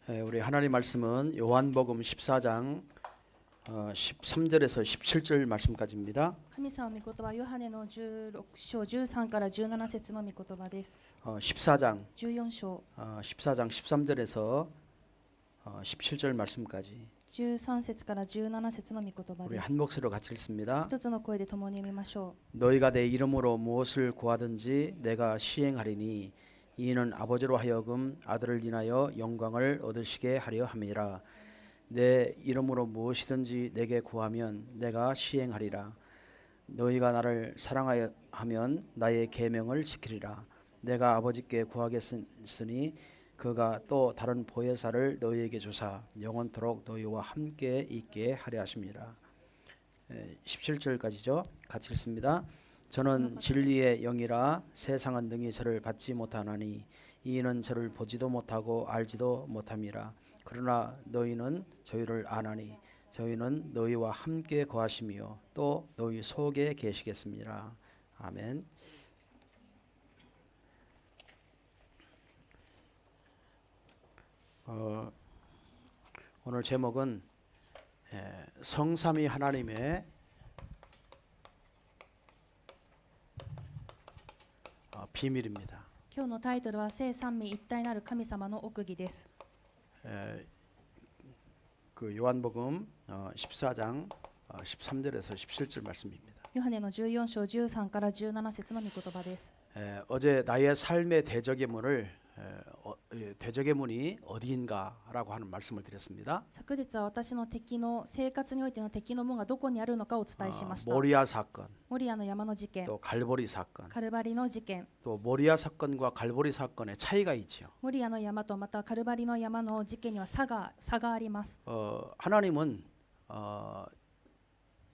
우리 하나님 말씀은 요한복음 14장 13절에서 17절 말씀까지입니다. 神様の御言葉はヨハネの16章13から17節の御言葉です。 14장 14章 14장 13절에서 17절 말씀까지 13節から17節の御言葉 우리 です。 한 목소리로 같이 읽습니다. 一つの声で共に読みましょ 너희가 내 이름으로 무엇을 구하든지 내가 시행하리니 이는 아버지로 하여금 아들을 인하여 영광을 얻으시게 하려 함이라. 내 이름으로 무엇이든지 내게 구하면 내가 시행하리라. 너희가 나를 사랑하여 하면 나의 계명을 지키리라. 내가 아버지께 구하겠으니 그가 또 다른 보혜사를 너희에게 주사 영원토록 너희와 함께 있게 하려 하십니다. 17절까지죠. 같이 읽습니다. 저는 진리의 영이라 세상은 능히 저를 받지 못하나니 이는 저를 보지도 못하고 알지도 못함이라. 그러나 너희는 저희를 아나니 저희는 너희와 함께 거하시며 또 너희 속에 계시겠습니다. 아멘. 오늘 제목은 성삼위 하나님의 비밀입니다. う。今日のタイトルは聖三位一体なる神様の奥義です。 그 요한복음 14장 13절에서 17절 말씀입니다. ヨハネの14章13から17節の御言葉です。 어제 나의 삶의 대적의 문이 어디인가라고 하는 말씀을 드렸습니다. 昨日は私の敵の生活においての敵の門がどこにあるのかをお伝えしました。 모리아 사건, モリアの山の事件、 또 갈보리 사건, カルバリの事件、 또 모리아 사건과 갈보리 사건의 차이가 있죠. モリアの山とまたカルバリの山の事件には差があります。 하나님은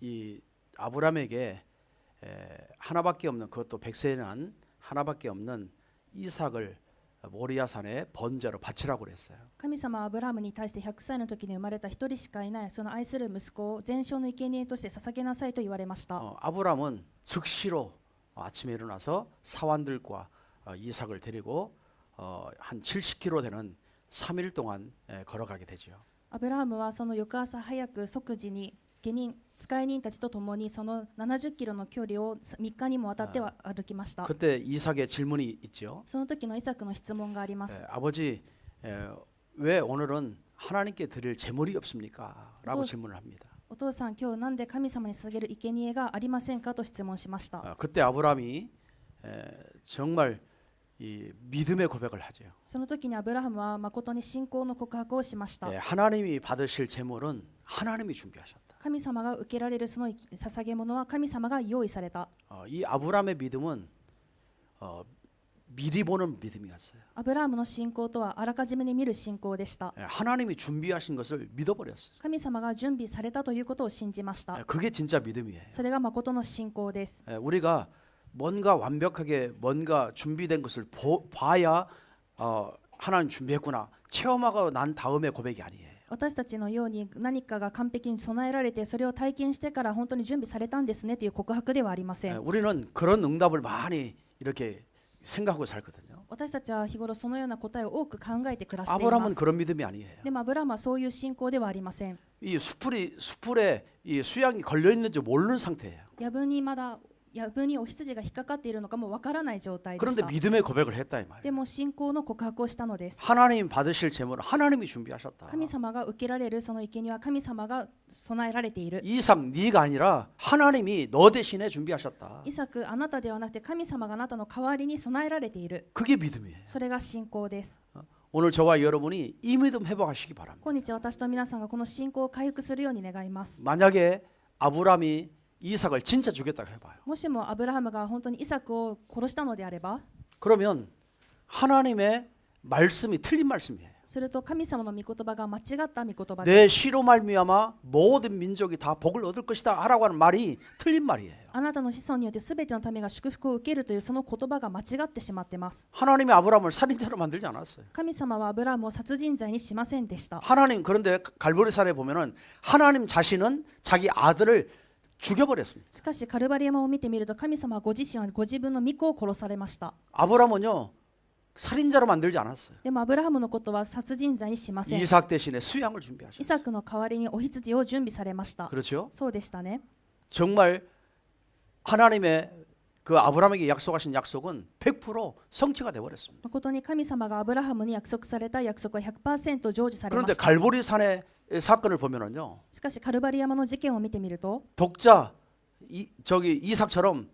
이 아브라함에게 하나밖에 없는 그것도 백세에 난 하나밖에 없는 이삭을 모리아산에 번제로 바치라고 그랬어요. 神様はアブラハムに対して100歳の時に生まれた一人しかいないその愛する息子を全焼の生贄として捧げなさいと言われました。 아브라함은 즉시로 아침에 일어나서 사환들과 이삭을 데리고 한 70km 되는 3일 동안 걸어가게 되죠. アブラハムはその翌朝早く即時に使い人たちと共にその70キロの距離を3日にもわたっては歩きました。 그때 이삭의 질문이 있죠. その時のイサクの質問があります。 아버지 왜 오늘은 하나님께 드릴 제물이 없습니까? 라고 질문을 합니다. お父さん、今日なんで神様に捧げる生贄がありませんかと質問しました。 그때 아브라함이 정말 이 믿음의 고백을 하죠. その時にアブラハムは誠に信仰の告白をしました。 하나님이 받으실 제물은 하나님이 준비하셨다. 神様が受けられるその捧げ物は神様が用意された。 이 아브라함의 믿음은 미리 보는 믿음이었어요. アブラハムの信仰とはあらかじめに見る信仰でした。 하나님이 준비하신 것을 믿어버렸어요. 神様が準備されたということを信じました。 그게 진짜 믿음이에요. それが誠の信仰です。 우리가 뭔가 완벽하게 뭔가 준비된 것을 봐야 하나님 준비했구나 체험하고 난 다음에 고백이 아니에요. 私たちのように何かが完璧に備えられてそれを体験してから本当に準備されたんですねという告白ではありません。 우리는 그런 응답을 많이 이렇게 생각하고 살거든요. 私たちは日頃そのような答えを多く考えて暮らしていま 아브라함은 す。 그런 믿음이 아니에요. でもアブラハムはそういう信仰ではありません。 이 수풀에 이 수양이 걸려 있는지 모르는 상태예요. 藪にお羊が引っかかっているのかもわからない状態でし 그런데 た。 믿음의 고백을 했다 이 말이에요. でも信仰の告白をしたのです。 하나님 받으실 제물은 하나님이 준비하셨다. 神様が受けられるその生贄は神様が備えられている。 이삭 네가 아니라 하나님이 너 대신에 준비하셨다. イサク、あなたではなくて神様があなたの代わりに備えられている。 그게 믿음이에요. それが信仰です。 오늘 저와 여러분이 이 믿음 회복하시기 바랍니다. 今日私と皆さんがこの信仰を回復するように願います。 만약에 아브라함이 이삭을 진짜 죽였다고 해봐요. もしもアブラハムが本当にイサクを殺したのであれば、 그러면 하나님의 말씀이 틀린 말씀이에요. すると神様の御言葉が間違った御言葉 내 です。 시로 말미암아 모든 민족이 다 복을 얻을 것이다 하라고 하는 말이 틀린 말이에요. あなたの子孫によってすべての民が祝福を受けるというその言葉が間違ってしまっています。 하나님이 아브라함을 살인자로 만들지 않았어요. 神様はアブラハムを殺人罪にしませんでした。 하나님 그런데 갈보리산에 보면은 하나님 자신은 자기 아들을 죽여버렸습니다. しかしカルバリ山を見てみると神様はご自身はご自分の御子を殺されました。 아브라함은요 살인자로 만들지 않았어요. でもアブラハムのことは殺人罪にしません。 이삭 대신에 수양을 イ 준비하셨어요. サクの代わりにお羊を準備されました。 그렇죠? そうでしたね。 정말 하나님의 그 아브라함에게 약속하신 약속은 100% 성취가 돼 버렸습니다. 誠に神様がアブラハムに約束された約束は 100% 成就されま 그런데 した。 갈보리 산의 사건을 보면은요. しかしカルバリ山の事件を見てみると、 독자 저기 이삭처럼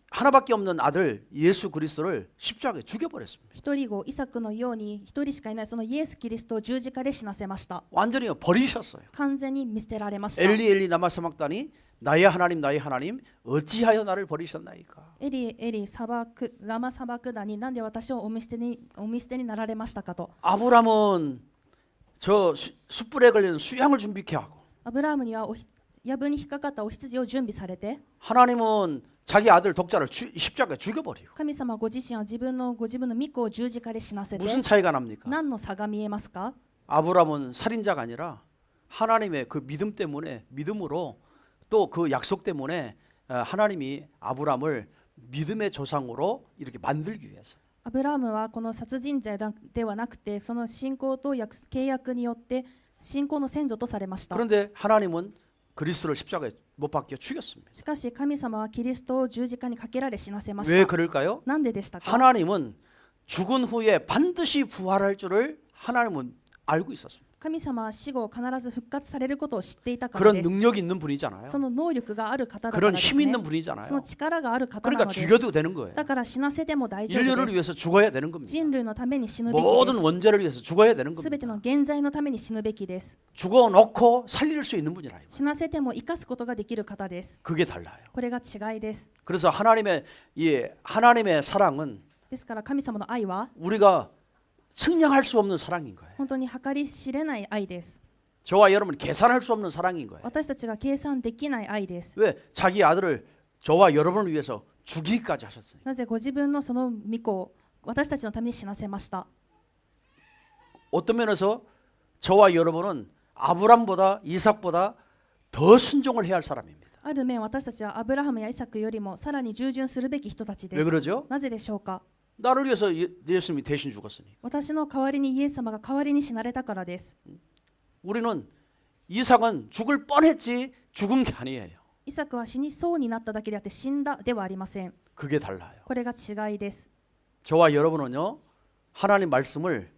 하나밖에 없는 아들 예수 그리스도를 십자가에 죽여버렸습니다. 一人子イサクのように一人しかいないそのイエス・キリストを十字架で死なせました。 완전히 버리셨어요. 完全に見捨てられました。 엘리 엘리 나마 사막다니 나의 하나님 어찌하여 나를 버리셨나이까. エリエリサバクラマサバクダになんで私をお見捨てになられましたかと。 아브람은 저 숯불에 걸리는 수양을 준비케 하고 アブラハムには藪に引っかかったお羊を準備されて、 하나님은 자기 아들 독자를 십자가에 죽여버리고 神様ご自身はご自分の御子を十字架で死なせて、 무슨 차이가 납니까? 何の差が見えますか？ 아브람은 살인자가 아니라 하나님의 그 믿음 때문에 믿음으로 또 그 약속 때문에 하나님이 아브람을 믿음의 조상으로 이렇게 만들기 위해서 アブラハムはこの殺人罪ではなくて、その信仰と契約によって信仰の先祖とされました。 그런데 하나님은 그리스도를 십자가에 못 박혀 죽였습니다. しかし神様はキリストを十字架にかけられ死なせまし 왜 た。 그럴까요? なんででしたか？ 하나님은 죽은 후에 반드시 부활할 줄을 하나님은 알고 있었습니다. 神様は死後必ず復活されることを知っていたから 그런 です。 능력이 있는 분이잖아요. その能力がある方だから 그런 です 힘 ね。 있는 その 분이잖아요. 力がある方な 그러니까 のです。 죽여도 되는 거예요. だから死なせても大丈夫 인류를 です。 위해서 죽어야 되는 겁니다. 人類のために死ぬべき 모든 です。 원죄를 위해서 죽어야 되는 すべて 겁니다. の現在のために死ぬべきです。 죽어놓고 살릴 수 있는 분이라. 死なせても生かすことができる方です。 그게 달라요. これが違いです。 그래서 하나님의 사랑은 ですから神様の愛は 우리가 측량할 수 없는 사랑인 거예요. 本当に計り知れない愛です。 저와 여러분 계산할 수 없는 사랑인 거예요. 私たちが計算できない愛です。 왜 자기 아들을 저와 여러분을 위해서 죽이기까지 하셨어요. なぜご自分のその御子を私たちのために死なせました。 어떤 면에서 저와 여러분은 아브람보다 이삭보다 더 순종을 해야 할 사람입니다. ある面、私たちはアブラハムやイサクよりもさらに従順するべき人たちで 왜 す。 그러죠? なぜでしょうか？ 나를 위해서 예수님이 대신 죽었으니까. 私の代わりにイエス様が代わりに死なれたからです。 우리는 이삭은 죽을 뻔했지 죽은 게 아니에요. イサクは死にそうになっただけであって死んだではありません。 그게 달라요. これが違いです。 저와 여러분은요 하나님 말씀을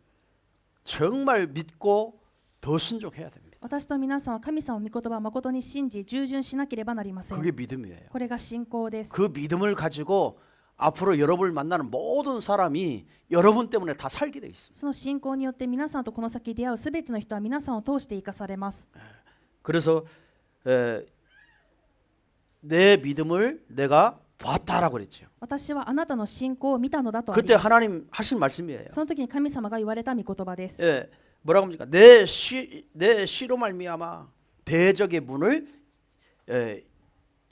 정말 믿고 더 순종해야 됩니다. 私と皆さんは神様の御言葉を誠に信じ従順しなければなりません。 그게 믿음이에요. これが信仰です。 그 믿음을 가지고 앞으로 여러분을 만나는 모든 사람이 여러분 때문에 다 살게 돼 있습니다. その信仰によって皆さんとこの先出会うすべての人は皆さんを通して生かされます。 그래서 내 믿음을 내가 봤다라고 그랬죠. 私はあなたの信仰を見たのだとあり 그때 ます。 하나님 하신 말씀이에요. その時に神様が言われた御言葉です。 예, 뭐라고 합니까? 내 시로 말미암아 대적의 문을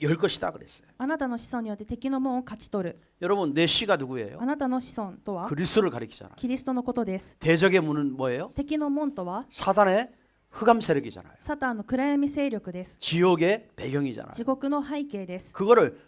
열 것이다 그랬어요. あなたの子孫によって敵の門を勝ち取る。 여러분 내 시가 누구예요? あなたの子孫とは 그리스도를 가리키잖아요. キリストのことです。 대적의 문은 뭐예요? 敵の門とは 사단의 흑암 세력이잖아요. サタンの暗闇勢力です。 지옥의 배경이잖아요. 地獄の背景です。 그거를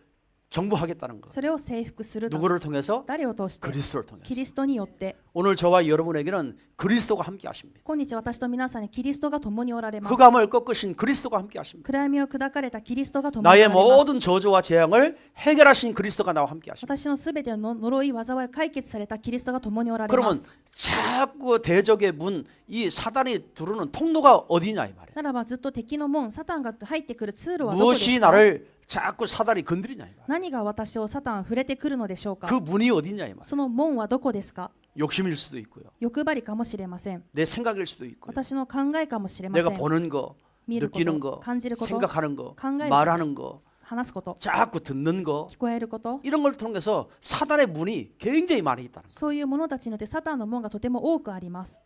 정복하겠다는 거. それを征服すると。 누구를 통해서? 誰を通して？ 그리스도를 통해서. キリストによって。 오늘 저와 여러분에게는 그리스도가 함께 하십니다. 今日私と皆さんにキリストが共におられます。 흑암을 꺾으신 그리스도가 함께 하십니다. 暗闇を砕かれたキリストが共におられ 나의 ます。 모든 저주와 재앙을 해결하신 그리스도가 나와 함께 하십니다. 私のすべての呪い災いを解決されたキリストが共におられま 그러면 す。 자꾸 대적의 문, 이 사단이 들어오는 통로가 어디냐 이 말이에요. ならばずっと敵の門、サタンが入ってくる通路はどこです 무엇이 か？ 나를 자꾸 사단이 건드리냐 이 말이에요. 何が私をサタン触れてくるのでしょうか？ 그 문이 어디냐 이 말이에요. その門はどこですか？ 욕심일 수도 있고요. 欲張りかもしれません。 내 생각일 수도 있고요. 私の考えかもしれませ 내가 ん。 보는 거, 見るこ 느끼는 と、 거, 感じること、 생각하는 거, 강가에 말하는 거, 話すこと、 자꾸 듣는 거 聞こえること、 이런 걸 통해서 사단의 문이 굉장히 많이 있다는 거예요. そういう者たちによってサタンの門がとても多くあります。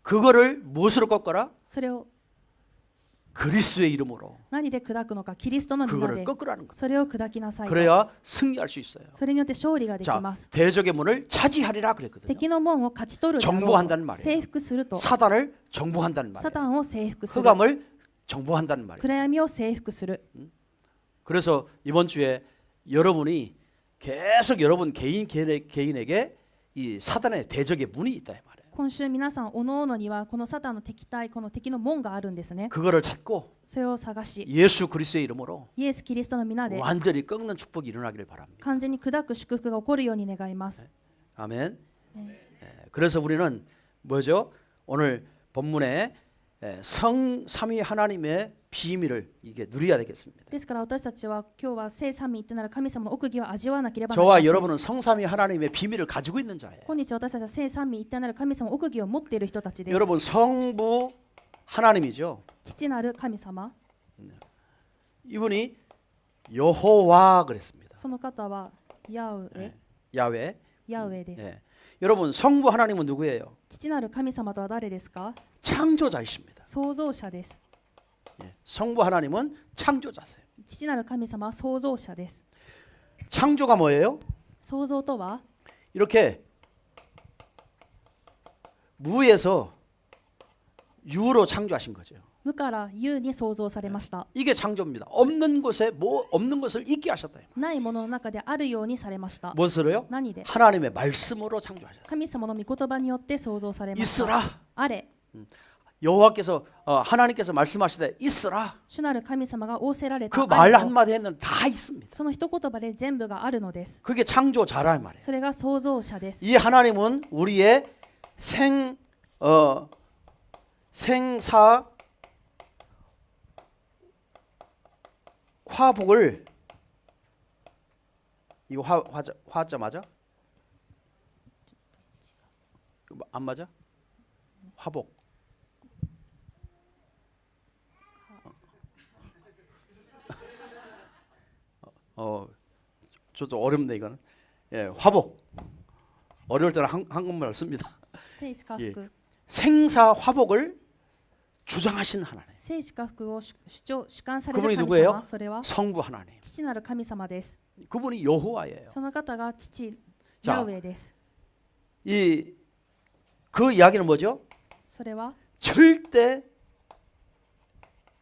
그거를 무엇으로 꺾어라? それを 그리스도의 이름으로 何で砕くのか、キリストの皆 그거를 で 꺾으라는 거예요. それを砕きなさいと。 그래야 승리할 수 있어요. それによって勝利ができ 자, ます。 대적의 문을 차지하리라 그랬거든요. 敵の門を勝ち取るであろう 정복한다는 말이에요. 征服すると。 사단을 정복한다는 サ 말이에요. タンを征服する。 흑암을 정복한다는 말이에요. 暗闇を征服する。 그래서 이번 주에 여러분이 계속 여러분 개인에게 이 사단의 대적의 문이 있다 이 말이에요. 今週皆さんおのおのにはこのサタンの敵対、この敵の門があるんですね。 그거를 찾고 それを探し、 예수 그리스도의 이름으로 イエス・キリストの皆で 완전히 꺾는 축복이 일어나기를 바랍니다. 完全に砕く祝福が起こるように願います。 아멘. 그래서 우리는 뭐죠? 오늘 본문에 성삼위 하나님의 비밀을 이게 누려야 되겠습니다. ですから私たちは今日は聖三位一体なる神様の奥義を味わわなければなりま 저와 せん。 여러분은 성삼위 하나님의 비밀을 가지고 있는 자예요. 今日私たちは聖三位一体なる神様の奥義を持っている人たちです。 여러분 성부 하나님이죠. 父なる神様、 이분이 여호와 그랬습니다. その方はヤウエ、 야훼. ヤウエです。 예. 여러분 성부 하나님은 누구예요? 父なる神様とは誰ですか？ 창조자이십니다. 創造者です。 예. 성부 하나님은 창조자세요. 父なる神様は創造者です。 창조가 뭐예요? 創造とは 이렇게 무에서 유로 창조하신 거죠. 無から有に創造されました。 이게 창조입니다. 없는 곳에 뭐 없는 것을 있게 하셨다. ないものの中であるようにされました。 무엇으로요? 何で？ 하나님의 말씀으로 창조하셨어요. 神様の御言葉によって創造されました。 있으라. あれ、 여호와께서 하나님께서 말씀하시되 있으라. 主なる神様が仰せられた 그 あ 말 れと 한마디 했는데 다 있습니다. その一言葉で全部があるのです。 그게 창조자라 말이에요. それが創造者です。 이 하나님은 우리의 생사 화복을 이거 화자 맞아? 이거 안 맞아? 화복. 저도 어렵네 이거는. 예, 화복. 어려울 때는 한국말 씁니다. 生死か福、 생사 화복을 주장하신 하나님. 生死か福を主観される 그분이 神 누구예요? 様、それは 성부 하나님. 父なる神様です。 그분이 여호와예요. その方が父 자 ヤウエです。 그 이야기는 뭐죠? それは 절대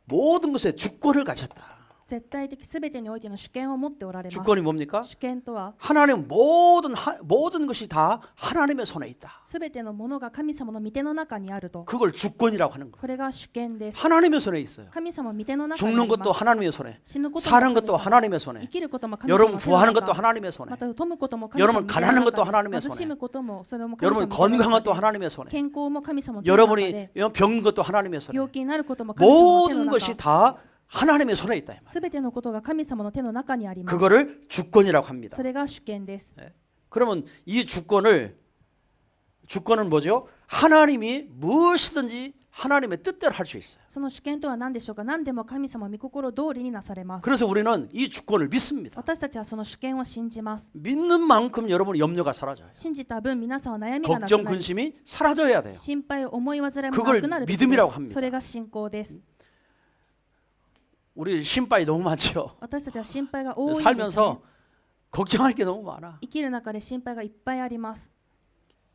모든 것에 주권을 가졌다. 絶対的すべてにおいての主権を持っておられます。 주권이 뭡니까? 主権とは 하나님 모든 것이 다 하나님의 손에 있다. すべてのものが神様の御手の中にあると。 그걸 주권이라고 하는 거예요. これが主権です。 하나님의 손에 있어요. 神様の御手の中にあ 죽는 りま 것도 す。 하나님의 손에, 死ぬことも 사는 神 것도 様、 하나님의 손에, 生きることも神様 여러분 の手の 구하는 中 것도 하나님의 손에, また富むことも神様の 여러분 手の 가난한 中 것도 하나님의 貧し 손에, むこともそれも神様 여러분 の手の 건강한 것도 中で 하나님의 손에, 健康も神様の手の中 여러분이 で 병든 것도 하나님의 손에, 病気になることも神様の手の 모든 中 것이 다 하나님의 손에 있다. 이 말. すべてのことが神様の手の中にあります。 그거를 주권이라고 합니다. それが主権です。 그러면 이 주권은 뭐죠? 하나님이 무엇이든지 하나님의 뜻대로 할 수 있어요. その主権とは何でしょうか。何でも神様御心通りになされます。 그래서 우리는 이 주권을 믿습니다. 私たちはその主権を信じます。 믿는 만큼 여러분의 염려가 사라져요. 信じた分皆さんは悩みがなく 걱정, なり 근심이 사라져야 돼요. 心配思い煩いも 그걸 なくなるべき 믿음이라고 で 합니다. す。それが信仰です。 우리心配너무 많죠. 私たちは心配が多いんです、ね。 살면서 걱정할 게 너무 많아. 生きる中で心配がいっぱいあります。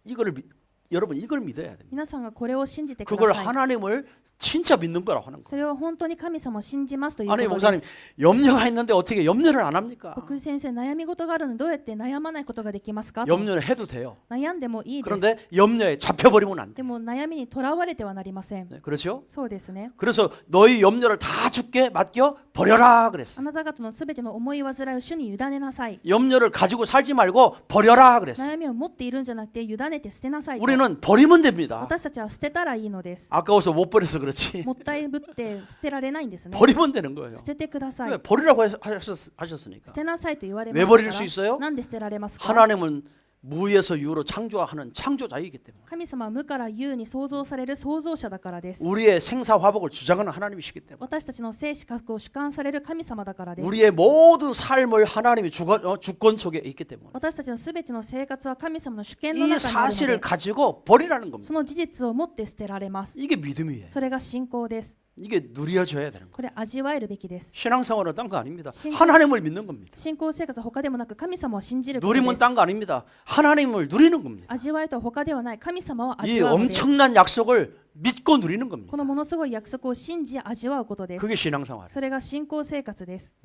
여러분 이걸 믿어야 됩니다. 皆さんがこれを信じてく 그걸 ださい。 하나님을 진짜 믿는 거라고 하는 거예요. それは本当に神様を信じますというこ 아니 と 목사님 です。 염려가 있는데 어떻게 염려를 안 합니까? 牧師先生、悩み事があるのにどうやって悩まないことができますか？ 염려를 해도 돼요. 悩んでもいいです。 그런데 염려에 잡혀버리면 안 돼. でも悩みにとらわれてはなりません。 네, 그렇죠? そうですね。 그래서 너희 염려를 다 주께 맡겨 버려라 あ 그랬어요. なた方のすべての思い煩いを主に委ねなさい。 염려를 가지고 살지 말고 버려라 그랬어요. 悩みを持っているんじゃなくて委ねて捨てなさいと。 우리는 버리면 됩니다. 私たちは捨てたらいいのです。 아까워서 못 버려서 그렇지. もったいぶって捨てられないんですね。 버리면 되는 거예요. 捨ててください。 왜 버리라고 하셨으니까. 捨てなさいと言われま 왜 したか 버릴 수 있어요? ら。なんで捨てられますか？ 하나님은 무에서 유로 창조하는 창조자이기 때문에 神様は無から有に創造される創造者だからです。 우리의 생사 화복을 주장하는 하나님이시기 때문에 私たちの生死禍福を主観される神様だからです。 우리의 모든 삶을 하나님이 주권 속에 있기 때문에 私たちのすべての生活は神様の主権の 이 中にあるの 사실을 で、 가지고 버리라는 겁니다. その事実を持って捨てられます。 이게 믿음이에요. それが信仰です。 이게 누려져야 되는 거예요. これ味わえるべきです。 신앙생활은 딴 거 아닙니다. 신- 하나님을 믿는 겁니다. 信仰生活は他でもなく神様を信じることで 누리면 す。 딴 거 아닙니다. 하나님을 누리는 겁니다. 味わいとは他ではない神様を 이 味わうのです。 엄청난 약속을 믿고 누리는 겁니다. このものすごい約束を信じ味わうことです。 그게 신앙생활이에요. それが信仰生活です。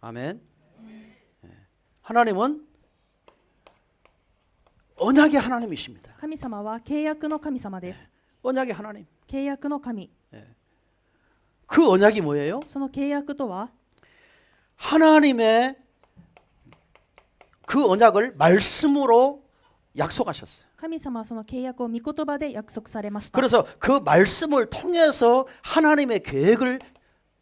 아멘. 예. 하나님은 언약의 하나님이십니다. 神様は契約の神様です。 언약의 하나님. 契約の神。 그 언약이 뭐예요? その契約とは 하나님의 그 언약을 말씀으로 약속하셨어요. 神様はその契約を御言葉で約束されました。 그래서 그 말씀을 통해서 하나님의 계획을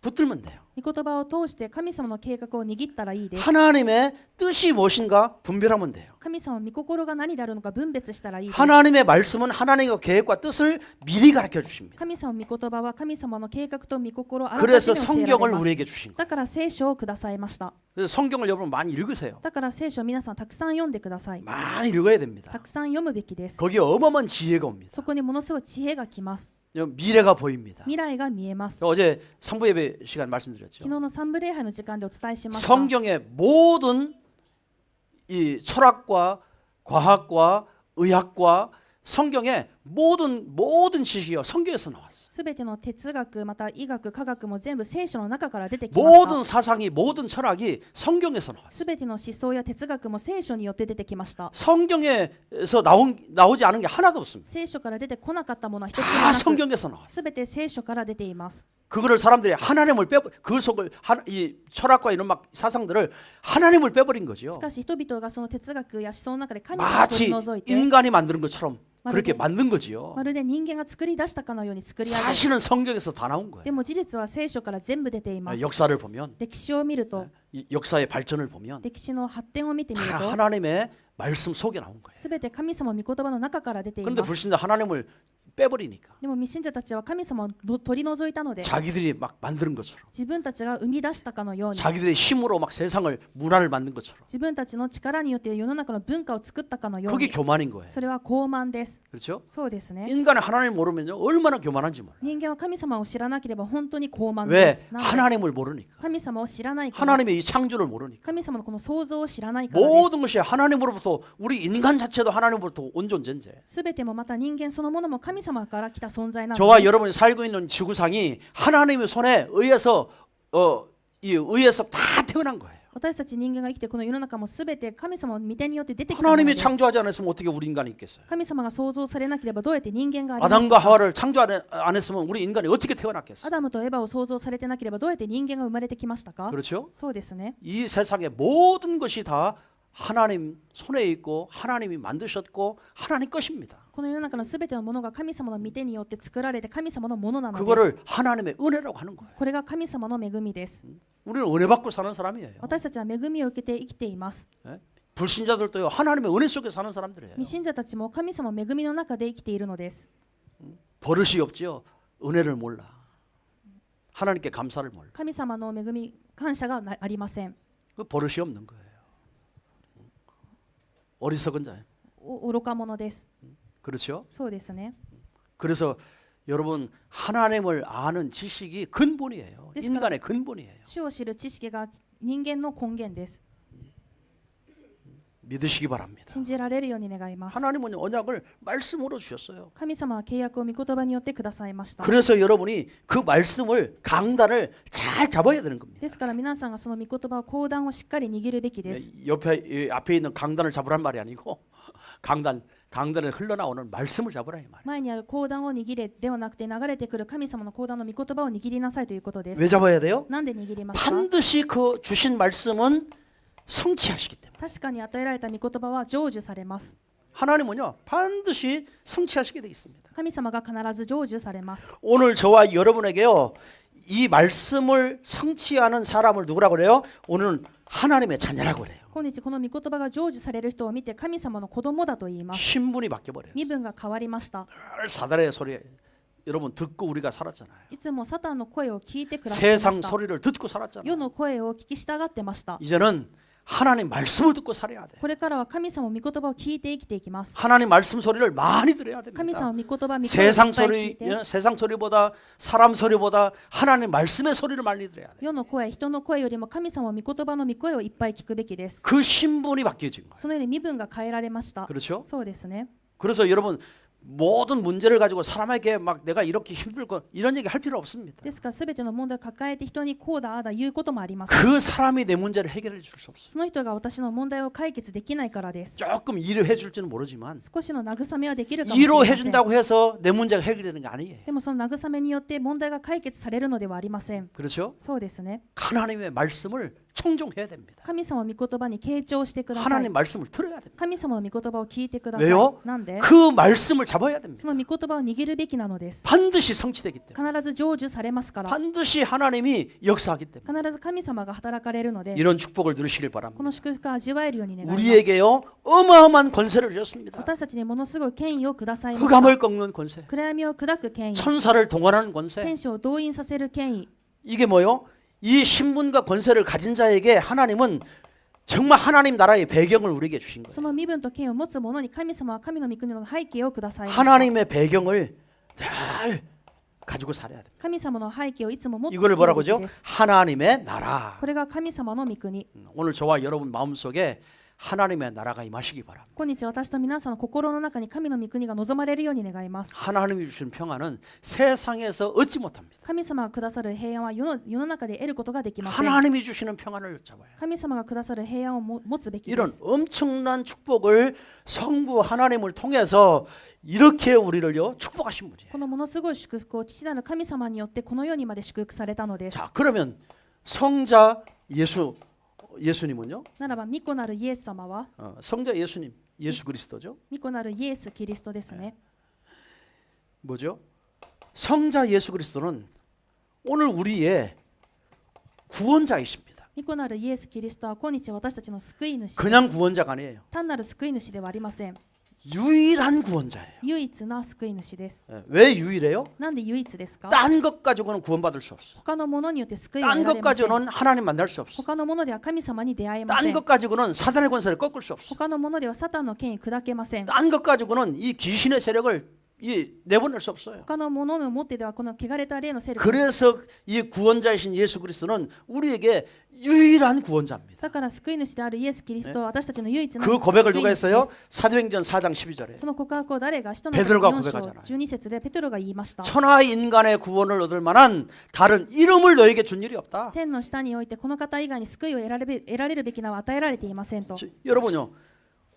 붙들면 돼요. 御言葉を通して神様の計画を握ったらいいです。 하나님의 뜻이 무엇인가 분별하면 돼요. 神様の御心が何であるのか分別したらいいです。 하나님의 말씀은 하나님의 계획과 뜻을 미리 가르쳐 주십니다. 神様の御言葉は神様の計画と御心をあらか 그래서 じめ教えられ 성경을 ます。 우리에게 주신 거예요. だから聖書をくださいました。 그래서 성경을 여러분 많이 읽으세요. だから聖書を皆さんたくさん読んでください。 많이 읽어야 た 됩니다. くさん読むべきです。 거기에 어마어마한 지혜가 옵니다. そこにものすごい知恵が来ます。 미래가 보입니다. 未来が見えます。 어제 상부 예배 시간 말씀드렸죠. 昨日の三部礼拝の時間でお伝えしました。 성경의 모든 이 철학과 과학과 의학과 성경의 모든 지식이요 성경에서 나왔어. すべての哲学また医学科学も全部聖書の中から出てきました。 모든 사상이 모든 철학이 성경에서 나왔어. すべての思想や哲学も聖書によって出てきました。 성경에서 나오지 않은 게 하나도 없습니다. 聖書から出てこなかったものは一つも 다 なく、 성경에서 나왔어. すべて聖書から出ています。 그거를 사람들이 하나님을 그 속을 이 철학과 이런 막 사상들을 하나님을 빼버린 거죠. しかし人々がその哲学や思想の中で神様を取 마치 り除いて、 인간이 만드는 것처럼 그렇게 마르데- 만든 거지요. まるで人間が作り出したかのように作り上げる。 사실은 성경에서 다 나온 거예요. でも事実は聖書から全部出ています。 역사를 보면 歴史を見ると、 이 역사의 발전을 보면 歴史の発展を見てみる 다 と、 하나님의 말씀 속에 나온 거예요. すべて神様の御言葉の中から出てい 그런데 ます。 불신자 하나님을 빼버리니까 でも未信者たちは神様を取り除いたので、 자기들이 막 만드는 것처럼 自分たちが生み出したかのように、 자기들의 힘으로 막 세상을 문화를 만든 것처럼 自分たちの力によって世の中の文化を作ったかのよう 그게 に、 교만인 거예요. それは傲慢です。 그렇죠? そうですね。 인간의 하나님을 모르면요 얼마나 교만한지 몰라요. 人間は神様を知らなければ本当に傲慢で 왜 す。なんで 하나님을 모르니까 神様を知らないから、 하나님의 이 창조를 모르니까 神様のこの創造を知らないからです。 모든 것이 하나님으로부터 우리 인간 자체도 하나님으로부터 온 존재인데 すべてもまた人間そのものも神様から来た存在なの 저와 で、 여러분이 살고 있는 지구상이 하나님의 손에 의해서 의해서 다 태어난 거예요. 私たち人間が生きてこの世の中もすべて神様の御手によって出てきたもの 하나님이 です。 창조하지 않았으면 어떻게 우리 인간이 있겠어요? 神様が創造されなければどうやって人間がありまし 아담과 たか。 하와를 창조 안 했으면 우리 인간이 어떻게 태어났겠어요? アダムとエバを創造されてなければどうやって人間が生まれてきましたか。 그렇죠? そうですね。 이 세상의 모든 것이 다 하나님 손에 있고 하나님이 만드셨고 하나님 것입니다. この世の中のすべてのものが神様の御手によって作られて神様のものなのです。 그거를 하나님의 은혜라고 하는 거예요. これが神様の恵みです。 우리는 은혜 받고 사는 사람이에요. 私たちは恵みを受けて生きています。 예? 불신자들도요 하나님의 은혜 속에 사는 사람들이에요. 未信者たちも神様の恵みの中で生きているのです。 버릇이 없지요. 은혜를 몰라. 하나님께 감사를 몰라. 神様の恵み感謝がありません。 그 버릇이 없는 거예요. 어리석은 자예요. 愚か者です。 그렇죠? そうですね。 그래서 여러분 하나님을 아는 지식이 근본이에요. 됐을까? 인간의 근본이에요. 主を知る知識が人間の根源です。 믿으시기 바랍니다. 信じられるように願います。 하나님은 언약을 말씀으로 주셨어요. 神様は契約を御言葉によってくださいました。 그래서 여러분이 그 말씀을 강단을 잘 잡아야 되는 겁니다. ですから皆さんがその御言葉を講談をしっかり握るべきです。 앞에 있는 강단을 잡으란 말이 아니고 강단에 흘러나오는 말씀을 잡으라 이 말이에요. 前にある講談を握れではなくて流れてくる神様の講談の御言葉を握りなさいということです。 왜 잡아야 돼요? なんで握りますか。 반드시 그 주신 말씀은 성취하시기 때문에. 確かに与えられた御言葉は成就されます。 하나님은요 반드시 성취하시게 되어 있습니다. 神様が必ず成就されます。 오늘 저와 여러분에게요 이 말씀을 성취하는 사람을 누구라고 그래요? 오늘은 하나님의 자녀라고 그래요. 今日この御言葉が成就される人を見て神様の子供だと言います。 신분이 바뀌어버려요. 身分が変わりました。 늘 사단의 소리 여러분 듣고 우리가 살았잖아요. いつもサタンの声を聞いて暮らしていま 세상 した。 소리를 듣고 살았잖아요. 世の声を聞き従ってました。 이제는 하나님 말씀을 듣고 살아야 돼. これからは神様の御言葉を聞いて生きていきます。 하나님 말씀 소리를 많이 들어야 神様 됩니다. の御言葉、御声をいっぱい 세상 聞い 소리, て、 세상 소리보다 사람 소리보다 하나님 말씀의 소리를 많이 들어야 돼. 世の声、人の声よりも神様の御言葉の御声をいっぱい聞くべきです。 그 신분이 바뀌어진 거예요. そのように身分が変えられました。 그렇죠? そうですね。 그래서 여러분 모든 문제를 가지고 사람에게 막 내가 이렇게 힘들고 이런 얘기 할 필요 없습니다. ですから全ての問題を抱えて人にこうだああだ言うこともありません。 그 사람이 내 문제를 해결해 줄 수 없어. その人が私の問題を解決できないからです。 조금 위로해 줄지는 모르지만 少しの慰めはできるかもしれま 위로해 せん。 준다고 해서 내 문제가 해결되는 게 아니에요. でもその慰めによって問題が解決されるのではありません。 그렇죠? そうですね。 하나님의 말씀을 청종해야 됩니다. 神様の御言葉に傾聴してくださ 하나님 い。 말씀을 들어야 됩니다. 神様の御言葉を聞いてください。 왜요? なんで 그 말씀을 잡아야 됩니다. その御言葉を握るべきなのです。 반드시 성취되기 때문에. 必ず成就されますから。 반드시 하나님이 역사하기 때문에. 必ず神様が働かれるので、 이런 축복을 누리시길 こ 바랍니다. の祝福を味わえるように願います。 우리에게요 어마어마한 권세를 주셨습니다. 私たちにものすごい権威をくださいました。 흑암을 꺾는 권세, 暗闇を砕く権威、 천사를 동원하는 권세. 天使を動員させる権威。 이게 뭐요? 이 신분과 권세를 가진 자에게 하나님은 정말 하나님 나라의 배경을 우리에게 주신 そ 거예요. の身分と権威を持つ者に神様は神の御国の背景をくださいました。 하나님의 배경을 늘 가지고 살아야 됩니다. 神様の背景をいつも持ってい 이거를 くべ 뭐라고 き 하죠? です。 하나님의 나라. これが神様の御国。 오늘 저와 여러분 마음속에 하나님의 나라가 임하시기 바랍니다. 今日私と皆さんの心の中に神の御国が望まれるように願います。 하나님이 주신 평안은 세상에서 얻지 못합니다. 神様がくださる平安は世の中で得ることができません。 하나님이 주시는 평안을 잡아야 해요. 神様がくださる平安を持つべきで 이런 す。 엄청난 축복을 성부 하나님을 통해서 이렇게 우리를요 축복하신 분이에요. このものすごい祝福を父なる神様によってこの世にまで祝福されたのです。 자, 그러면 성자 예수님은요? ならば、御子なるイエス様は、 성자 예수님, 예수 그리스도죠. 御子なるイエス・キリストですね。 뭐죠? 성자 예수 그리스도는 오늘 우리의 구원자이십니다. 御子なるイエス・キリストは今日私たちの救い主。 그냥 구원자가 아니에요. 単なる救い主ではありません。 유일한 구원자예요. 唯一な救い主です。 왜 유일해요? なんで唯一ですか？ 딴 것 가지고는 구원받을 수 없어. 他のものによって救いを 딴 得ら 것 れません。 가지고는 하나님 만날 수 없어. 他のものでは神様に出会えませ 딴 ん。 것 가지고는 사단의 권세를 꺾을 수 없어. 他のものではサタンの権威砕けません。 딴 것 가지고는 이 귀신의 세력을 내보낼 수 없어요. 他のものの持ってではこの汚れた霊の勢力。 그래서 이 구원자이신 예수 그리스도는 우리에게 유일한 구원자입니다. だから救い主であるイエス・キリストは私たちの唯一の 그 고백을 救い 누가 主で 했어요? す。 사도행전 4장 12절에 その告白を誰が使徒の 베드로가 4章 고백하잖아요. 12節でペテロが言いました。 천하 인간의 구원을 얻을 만한 다른 이름을 너에게 준 일이 없다. 天の下においてこの方以外に救いを得られるべき名は与えられていませんと。 여러분요,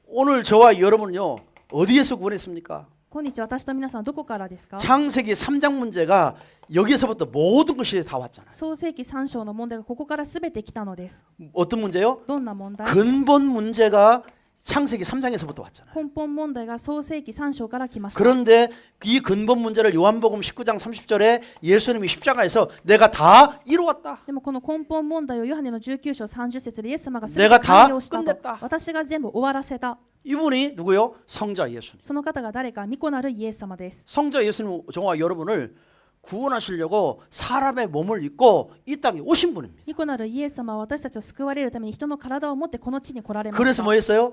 오늘 저와 여러분은요 어디에서 구원했습니까? 今日私と皆さんどこからですか？ 창세기 3장 문제가 여기서부터 모든 것이 다 왔잖아요. 創世記3章の問題がここからすべて来たのです。 어떤 문제요? どんな問題？ 근본 문제가 창세기 3장에서부터 왔잖아요. 根本問題が創世記3章から来ました。 그런데 이 근본 문제를 요한복음 19장 30절에 예수님이 십자가에서 내가 다 이루었다. でもこの根本問題をヨハネの19章30節でイエス様がす 내가 べて 다 完了した 끝냈다. と。私が全部終わらせた。 이분이 누구요? 성자 예수님. その方が誰か、御子なるイエス様です。 성자 예수님 저와 여러분을 구원하시려고 사람의 몸을 입고 이 땅에 오신 분입니다. 御子なるイエス様は私たちを救われるために人の体を持ってこの地に来られまし 그래서 た。 뭐 했어요?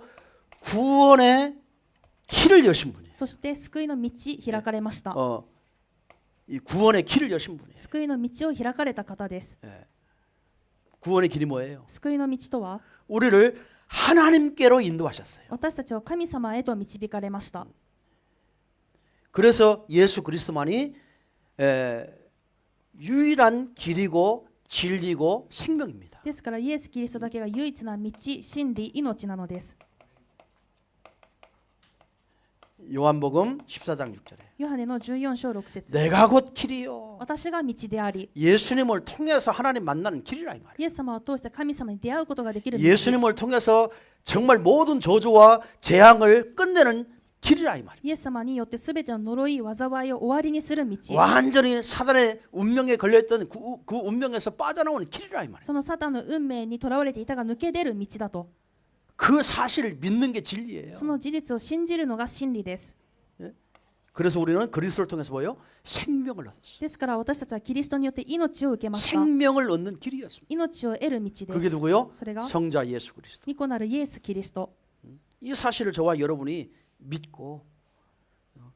구원의 길을 여신 분이에요. そして救いの道開かれました。 이 구원의 길을 여신 분이에요. 救いの道を開かれた方です。 구원의 길이 뭐예요? 救いの道とは、 우리를 하나님께로 인도하셨어요. 私たちを神様へと導かれました。 그래서 예수 그리스도만이 유일한 길이고 진리고 생명입니다. ですからイエス・キリストだけが唯一な道、真理、命なのです。 요한복음 14장 6절에 ヨハネの14章6節 내가 곧 길이요. 私が道であり、 예수님을 통해서 하나님 만나는 길이라 이 말이에요. イエス様を通して神様に出会うことができる道。 예수님을 통해서 정말 모든 저주와 재앙을 끝내는 길이라 이 말이에요. イエス様によってすべての呪い、災いを終わりにする道。 완전히 사단의 운명에 걸려있던 그 운명에서 빠져나오는 길이라 이 말이에요. そのサタンの運命にとらわれていたが抜け出る道だと。 그 사실을 믿는 게 진리예요. その事実を信じるのが真理です。 그래서 우리는 그리스도를 통해서 뭐예요? 생명을 얻었어요. ですから私たちはキリストによって命を受けました。 생명을 얻는 길이었습니다. 命を得る道で 그게 す。 누구요? それが 성자 예수 그리스도. 御子なるイエス・キリスト。 이 사실을 저와 여러분이 믿고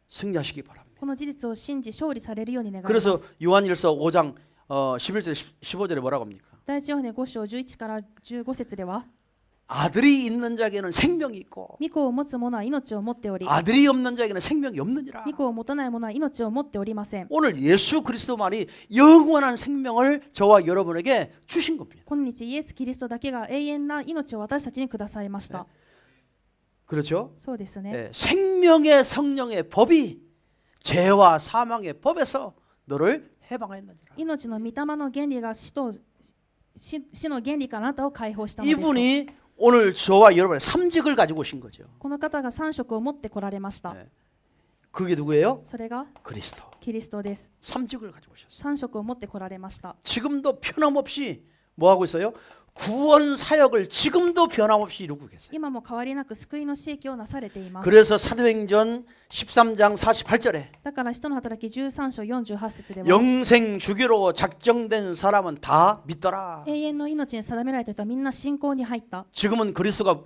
승리하시기 바랍니다. この事実を信じ勝利されるように願います。 그래서 요한일서 5장 11절 15절에 뭐라고 합니까? 第一ヨハネ5章11から15節では、 아들이 있는 자에게는 생명이 있고 御子を持つ者は命を持っており、 아들이 없는 자에게는 생명이 없느니라. 御子を持たない者は命を持っておりません。 오늘 예수 그리스도만이 영원한 생명을 저와 여러분에게 주신 겁니다. 今日イエス・キリストだけが永遠な命を私たちにくださいました。 그렇죠? そうですね。 예, 생명의 성령의 법이 죄와 사망의 법에서 너를 해방하였느니라. 命の御霊の原理が死の原理からあなたを解放したのですと。 이분이 오늘 저와 여러분의 삼직을 가지고 오신 거죠. この方が3色を持ってこられました。 네. 그게 누구예요? それが 그리스도. キリストです。 삼직을 가지고 오셨어요. 3色を持ってこられました。 지금도 변함없이 뭐 하고 있어요? 구원 사역을 지금도 변함없이 이루고 계세요. 今も変わりなく救いの使役をなされています。 그래서 사도행전 13장 48절에 だから使徒の働き13章48節では 영생 주기로 작정된 사람은 다 믿더라. 永遠の命に定められた人はみんな信仰に入った。 지금도 그리스도가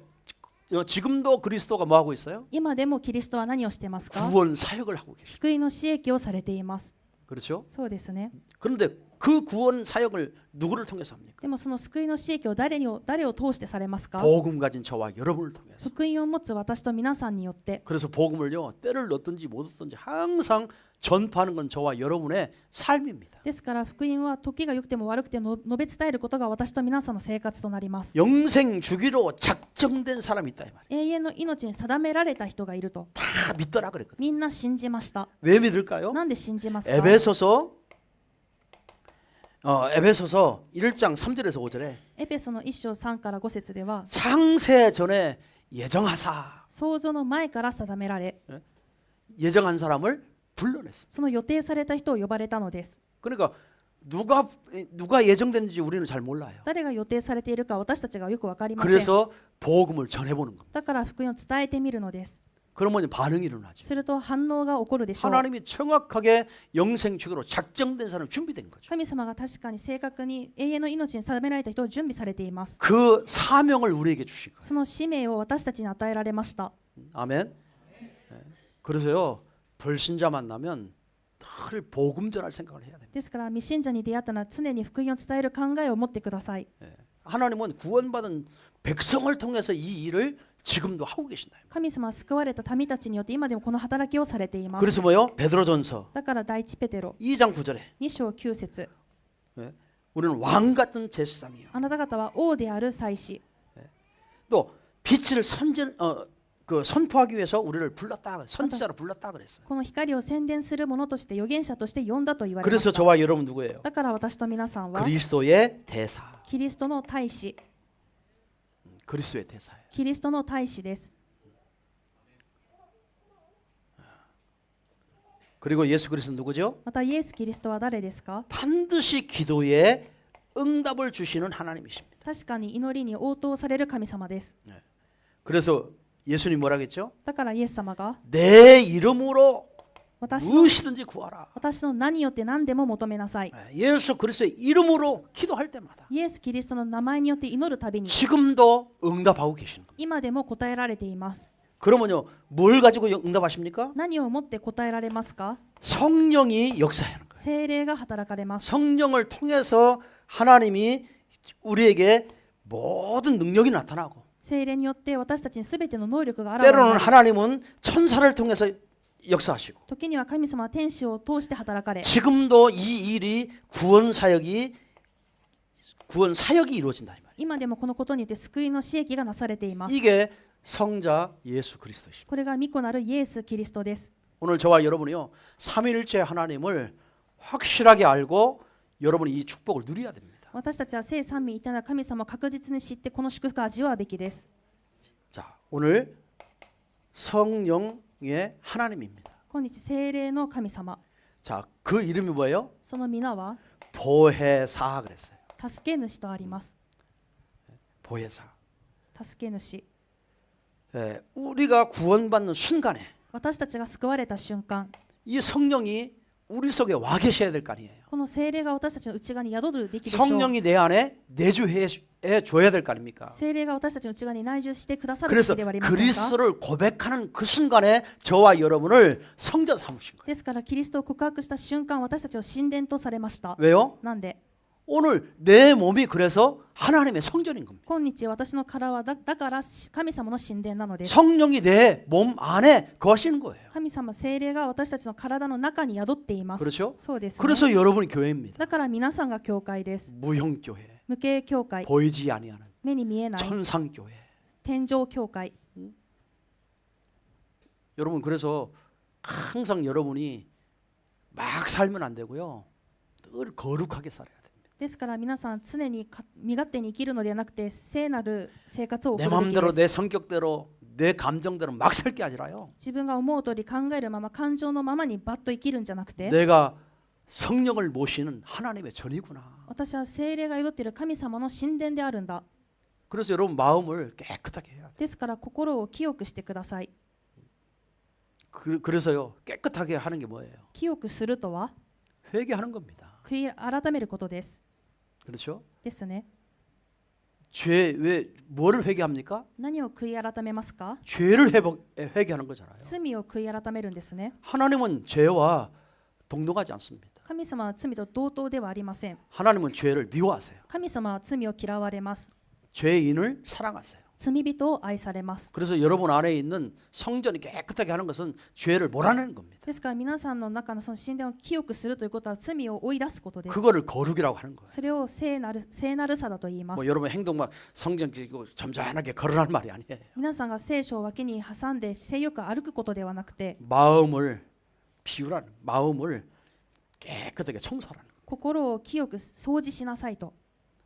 뭐 하고 있어요? 今でもキリストは何をしてますか？ 구원 사역을 하고 계십니다. 救いの使役をされています。 그렇죠? そうですね。 그런데 그 구원 사역을 누구를 통해서 합니까? でもその救いの使役を誰を通してされますか？ 복음 가진 저와 여러분을 통해서. 福音を持つ私と皆さんによって。 그래서 복음을요 때를 넣든지 못 얻든지 항상 전파하는 건 저와 여러분의 삶입니다. ですから福音は時が良くても悪くても述べ伝えることが私と皆さんの生活となります。 영생 주기로 작정된 사람이 있다 이 말이에요. 永遠の命に定められた人がいると 다 믿더라 그랬거든. みんな信じました。 왜 믿을까요? なんで信じますか？ 에베소서 1장 3절에서 5절에 エペソの1章3から5節では 창세 전에 예정하사 創造の前から定められ 예정한 사람을 불러냈어. その予定された人を呼ばれたのです。 그러니까 누가 예정됐는지 우리는 잘 몰라요. 誰が予定されているか私たちがよく分かりません。 그래서 복음을 전해보는 겁니다. だから福音を伝えてみるのです。 그러면 반응이 일어나죠. すると反応が起こるでしょう。 하나님이 정확하게 영생 주기로 작정된 사람 준비된 거죠. 神様が確かに正確に永遠の命に定められた人を準備されています。 그 사명을 우리에게 주신 거예요. その使命を私たちに与えられました。 아멘. 그래서요 불신자 만나면 늘 복음 전할 생각을 해야 됩니다. ですから未信者に出会ったら常に福音を伝える考えを持ってください。 하나님은 구원받은 백성을 통해서 이 일을 지금도 하고 계신다. 神様は救われた民たちによって今でもこの働きをされています。 그래서 뭐요? 베드로전서 だから第一ペテロ 2장 9절에 2章9節 우리는 왕 같은 제사장이요. あなた方は王である祭司。 또 빛을 선포하기 위해서 우리를 불렀다. 선지자로 불렀다 그랬어요. この光を宣伝する者として預言者として呼んだと言われま 그래서 した。 저와 여러분 누구예요? だから私と皆さんは 그리스도의 대사. キリストの大使、 그리스도의 대사예요. キリストの大使です。 그리고 예수 그리스도 누구죠? またイエス・キリストは誰ですか？ 반드시 기도에 응답을 주시는 하나님이십니다. 確かに祈りに応答される神様です。 그래서 예수님 뭐라겠죠? だからイエス様が 내 이름으로 私の 무엇이든지 구하라. 私の名によって何でも求めなさい。 예수 그리스도의 이름으로 기도할 때마다 イエス・キリストの名前によって祈るたびに 지금도 응답하고 계시는 거예요. 今でも答えられています。 그러면요 뭘 가지고 응답하십니까? 何をもって答えられますか？ 성령이 역사하는 거예요. 聖霊が働かれます。 성령을 통해서 하나님이 우리에게 모든 능력이 나타나고 聖霊によって私たちにすべての能力が現れ 때로는 る。 하나님은 천사를 통해서 역사하시고 時には神様は天使を通して働かれ、 지금도 이 일이 구원 사역이 이루어진다 이 말이에요. 今でもこのことによって救いの使役がなされています。 이게 성자 예수 그리스도십니다. これが御子なるイエス・キリストです。 오늘 저와 여러분이요 삼위일체 하나님을 확실하게 알고 여러분이 이 축복을 누려야 됩니다. 私たちは聖三位一体な神様を確実に知ってこの祝福を味わうべきです。 자, 오늘 성령의 하나님입니다. 今日聖霊の神様、 자, 그 이름이 뭐예요? その皆は 보혜사 그랬어요. 助け主とあります。 보혜사. 助け主。 우리가 구원받는 순간에 私たちが救われた瞬間、 이 성령이 우리 속에 와 계셔야 될 거 아니에요. この聖霊が私たちの内側に宿るべきでしょう。 성령이 내 안에 내주해 줘야 될 거 아닙니까? 聖霊が私たちの内側に内住してくださるべき 그래서 ではありませんか？ 그리스도를 고백하는 그 순간에 저와 여러분을 성자 삼으신 거예요. ですからキリストを告白した瞬間、私たちを神殿とされました。 왜요? なんで 오늘 내 몸이 그래서 하나님의 성전인 겁니다. 今日私の体はだから神様の神殿なのです。 성령이 내 몸 안에 거하시는 거예요. 神様聖霊が私たちの体の中に宿っています。 그렇죠? そうですね。 그래서 여러분이 교회입니다. だから皆さんが教会です。 무형교회, 無形教会、 보이지 아니하는 目に見えない 천상교회. 天上教会。 여러분 그래서 항상 여러분이 막 살면 안 되고요. 늘 거룩하게 살아야 돼요. ですから皆さん常に身勝手に生きるのではなくて聖なる生活を送 내 るべき 마음대로 です。 내 성격대로 내 감정대로 막 살 게 아니라요. 自分が思う通り考えるまま感情のままにバッと生きるんじゃなくて、 내가 성령을 모시는 하나님의 전이구나. 私は聖霊が宿っている神様の神殿であるんだ。 그래서 여러분 마음을 깨끗하게 해야 돼요. ですから心を清くしてください。 그래서요 깨끗하게 하는 게 뭐예요? 清くするとは 회개하는 겁니다. 悔い改めることです。 그렇죠? ですね。 왜 뭐를 회개합니까? 何を悔い改めますか？ 죄를 회개하는 거잖아요. 罪を悔い改めるんですね。 하나님은 죄와 동등하지 않습니다. 神様は罪と同等ではありません。 하나님은 죄를 미워하세요. 神様は罪を嫌われます。 죄인을 사랑하세요. 罪人を愛されます。 그래서 여러분 안에 있는 성전이 깨끗하게 하는 것은 죄를 몰아내는 겁니다. ですから皆さんの中のその神殿を清くするということは罪を追い出すことです。 그거를 거룩이라고 하는 거예요. それを聖なるさだと言います。 뭐 여러분 행동만 성전 지고 점잖하게 걸으라는 말이 아니에요. 皆さんが聖書を脇に挟んで聖よく歩くことではなくて、 마음을 비우라는 마음을 깨끗하게 청소하라는 거예요. 心を清く掃除しなさいと。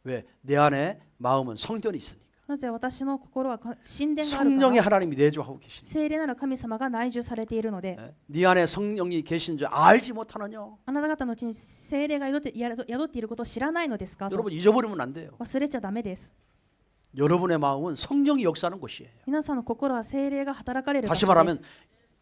왜? 내 안에 마음은 성전이 있으니까. なぜ私の心は神殿があるか 성령의 ら、 하나님이 내주하고 계시니까. 聖霊なる神様が内住されているので、 네 안에 성령이 계신 줄 알지 못하느냐? あなた方のうちに聖霊が宿っていることを知らないのですかと。 여러분 잊어버리면 안 돼요. 忘れちゃダメです。 여러분의 마음은 성령이 역사하는 곳이에요. 皆さんの心は聖霊が働かれる場 다시 所で 말하면 す。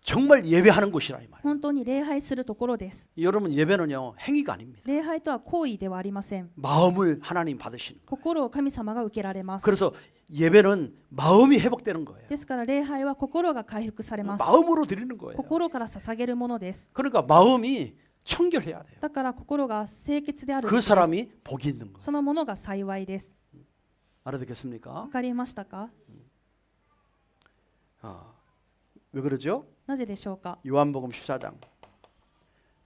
정말 예배하는 곳이라 이 말이에요. 本当に礼拝するところです。 여러분 예배는요 행위가 아닙니다. 礼拝とは行為ではありません。 마음을 하나님 받으시는 거예요. 心を神様が受けられます。 그래서 예배는 마음이 회복되는 거예요. ですから礼拝は心が回復されます。 마음으로 드리는 거예요. 心から捧げるものです。 그러니까 마음이 청결해야 돼요. だから心が清潔であるべき 그 です。 사람이 복이 있는 거예요. そのものが幸いです。 알아듣겠습니까? わかりましたか？ 왜 그러죠? なぜでしょうか？ 요한복음 14장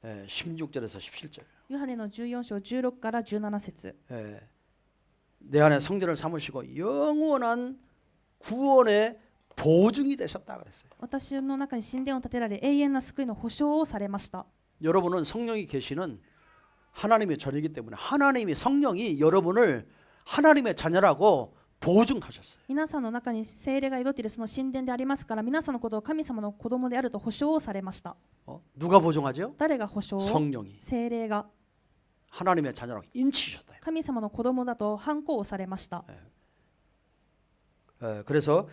16절에서 17절. ヨハネの14章16から17節。 내 안에 성전을 삼으시고 영원한 구원의 보증이 되셨다 그랬어요. 私の中に神殿を建てられ永遠な救いの保証をされました。 여러분은 성령이 계시는 하나님의 전이기 때문에 하나님이 성령이 여러분을 하나님의 자녀라고 보증하셨어요. 皆さんの中に聖霊が宿っているその神殿でありますから、皆さんのことを神様の子供であると保証をされました。 누가 보증하죠? 誰が保証を？ 성령이 聖霊が 하나님의 자녀라고 인치셨다. 神様の子供だと反抗をされました。 그래서